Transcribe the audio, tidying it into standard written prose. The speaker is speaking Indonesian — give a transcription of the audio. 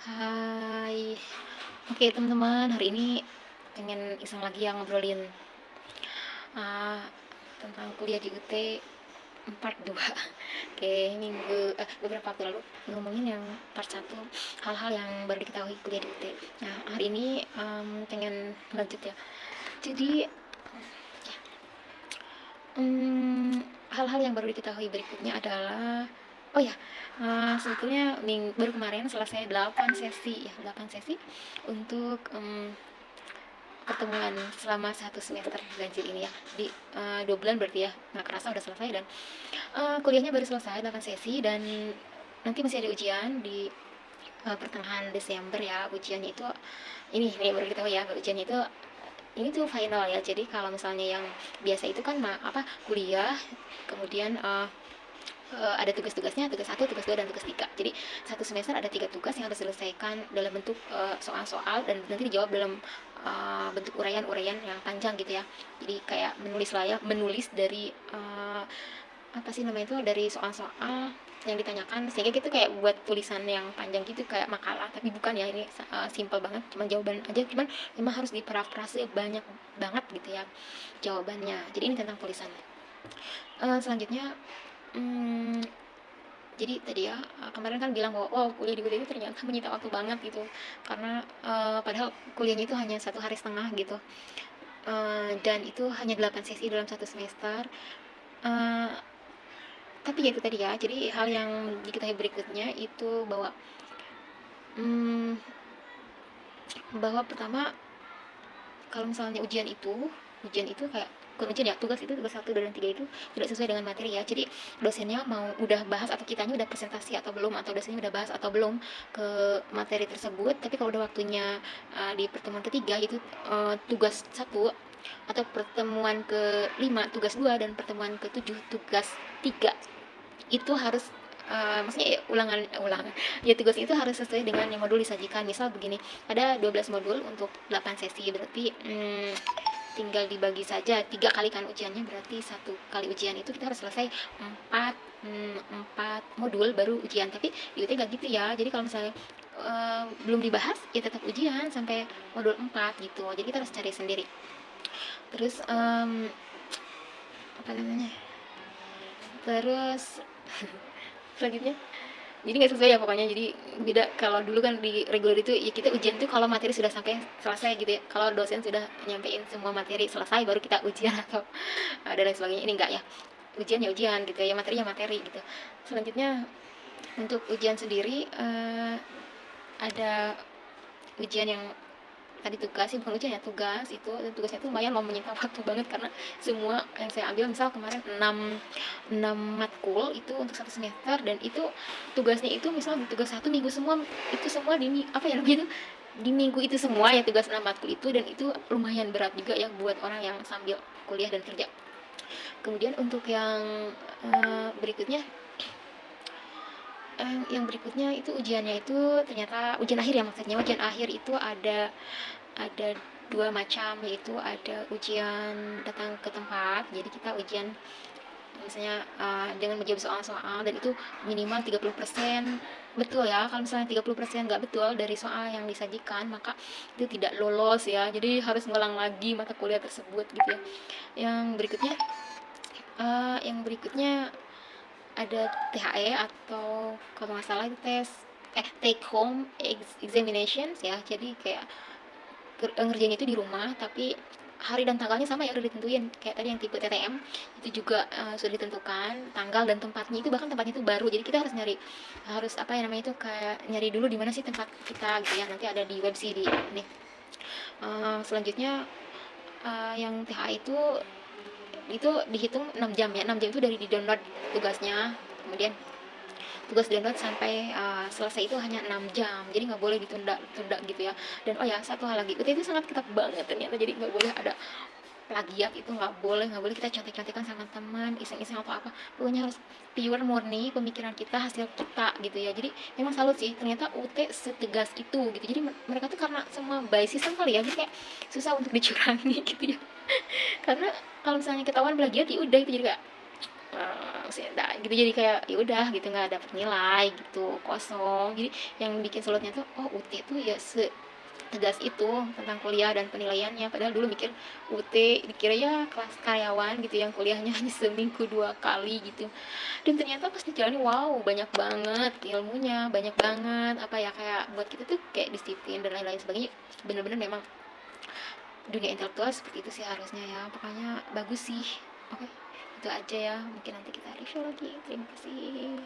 Hai, oke teman-teman, hari ini pengen iseng lagi yang ngobrolin uh, tentang kuliah di UT part 2. Oke, beberapa waktu lalu ngomongin yang part 1, hal-hal yang baru diketahui kuliah di UT. Nah, hari ini pengen lanjut ya. Jadi, hal-hal yang baru diketahui berikutnya adalah oh ya, sebetulnya baru kemarin selesai 8 sesi ya, 8 sesi untuk pertemuan selama 1 semester ganjil ini ya, di 2 bulan berarti ya, nggak kerasa udah selesai. Dan kuliahnya baru selesai 8 sesi, dan nanti masih ada ujian di pertengahan Desember ya. Ujiannya itu ini baru kita tahu ya, ujiannya itu ini tuh final ya. Jadi kalau misalnya yang biasa itu kan kuliah, kemudian ada tugas-tugasnya, tugas 1, tugas 2, dan tugas 3. Jadi 1 semester ada 3 tugas yang harus diselesaikan dalam bentuk soal-soal, dan nanti dijawab dalam bentuk uraian-uraian yang panjang gitu ya. Jadi kayak menulis lah ya, menulis dari apa sih namanya itu, dari soal-soal yang ditanyakan, sehingga gitu kayak buat tulisan yang panjang gitu, kayak makalah. Tapi bukan ya, ini simple banget, cuman jawaban aja, cuman memang harus diparafrase banyak banget gitu ya jawabannya. Jadi ini tentang tulisan. Selanjutnya, jadi tadi ya, kemarin kan bilang bahwa kuliah di kuliah itu ternyata menyita waktu banget gitu, karena padahal kuliahnya itu hanya 1 hari setengah gitu. Dan itu hanya 8 sesi dalam 1 semester. uh, tapi ya itu tadi ya, jadi hal yang diketahui berikutnya itu bahwa hmm, bahwa pertama, kalau misalnya ujian itu kayak bukan ujian ya, tugas 1, 2, dan 3 itu tidak sesuai dengan materi ya. Jadi dosennya mau udah bahas atau kitanya udah presentasi atau belum, atau dosennya udah bahas atau belum ke materi tersebut. Tapi kalau udah waktunya di pertemuan ketiga itu, tugas 1, atau pertemuan ke-5 tugas 2, dan pertemuan ke-7 tugas 3, itu harus maksudnya ya, ulangan ya, tugas itu harus sesuai dengan yang modul disajikan. Misal begini, ada 12 modul untuk 8 sesi, berarti tinggal dibagi saja 3 kali kan ujiannya, berarti 1 kali ujian itu kita harus selesai 4 modul baru ujian. Tapi di UT nggak gitu ya, jadi kalau misalnya belum dibahas ya tetap ujian sampai modul 4 gitu. Jadi kita harus cari sendiri. Terus apa namanya, terus selanjutnya, jadi nggak sesuai ya pokoknya. Jadi beda, kalau dulu kan di reguler itu ya kita ujian tuh kalau materi sudah sampai selesai gitu ya, kalau dosen sudah nyampein semua materi selesai baru kita ujian atau dan lain sebagainya. Ini enggak ya, ujian ya ujian gitu ya, materi ya materi gitu. Selanjutnya, untuk ujian sendiri ada ujian yang tadi tugas sih, bukan ujian ya, tugas itu. Dan tugasnya itu lumayan mau menyita waktu banget, karena semua yang saya ambil, misal kemarin 6 matkul itu untuk 1 semester, dan itu tugasnya itu misal di tugas 1 minggu semua, itu semua di apa ya namanya itu, di minggu itu semua ya, tugas 6 matkul itu. Dan itu lumayan berat juga ya buat orang yang sambil kuliah dan kerja. Kemudian untuk berikutnya, yang berikutnya itu ujiannya itu ternyata ujian akhir ya, maksudnya ujian akhir itu ada 2 macam, yaitu ada ujian datang ke tempat. Jadi kita ujian misalnya dengan menjawab soal-soal, dan itu minimal 30% betul ya. Kalau misalnya 30% nggak betul dari soal yang disajikan, maka itu tidak lolos ya, jadi harus ngulang lagi mata kuliah tersebut gitu ya. Yang berikutnya ada THE, atau kalau nggak salah itu take home examinations ya. Jadi kayak ngerjain itu di rumah, tapi hari dan tanggalnya sama ya, udah ditentuin. Kayak tadi yang tipe TTM itu juga sudah ditentukan tanggal dan tempatnya, itu bahkan tempatnya itu baru. Jadi kita harus apa ya namanya itu, kayak nyari dulu di mana sih tempat kita gitu ya. Nanti ada di web CD nih. Selanjutnya, yang TH itu dihitung 6 jam ya. 6 jam itu dari di download tugasnya, kemudian tugas download sampai selesai itu hanya 6 jam. Jadi nggak boleh ditunda gitu ya. Dan oh ya, satu hal lagi, UT itu sangat ketat banget ternyata. Jadi nggak boleh ada plagiat, itu nggak boleh kita contek-contekan sama teman, iseng-iseng atau apa. Pokoknya harus pure, murni pemikiran kita, hasil kita gitu ya. Jadi memang salut sih, ternyata UT setegas itu gitu. Jadi mereka tuh karena semua by system kali ya, jadi kayak susah untuk dicurangi gitu ya. Karena kalau misalnya ketahuan plagiat ya udah, itu jadi kayak gitu, jadi kayak ya udah gitu, nggak dapet nilai gitu, kosong. Jadi yang bikin sulitnya tuh, oh UT tuh ya tegas itu tentang kuliah dan penilaiannya. Padahal dulu mikir UT dikira ya kelas karyawan gitu yang kuliahnya hanya seminggu 2 kali gitu, dan ternyata pas dijalani wow banyak banget ilmunya, banyak banget apa ya, kayak buat kita tuh kayak disiplin dan lain-lain sebagainya. Bener-bener memang dunia intelektual seperti itu sih harusnya ya, pokoknya bagus sih. Oke, itu aja ya, mungkin nanti kita review lagi. Terima kasih.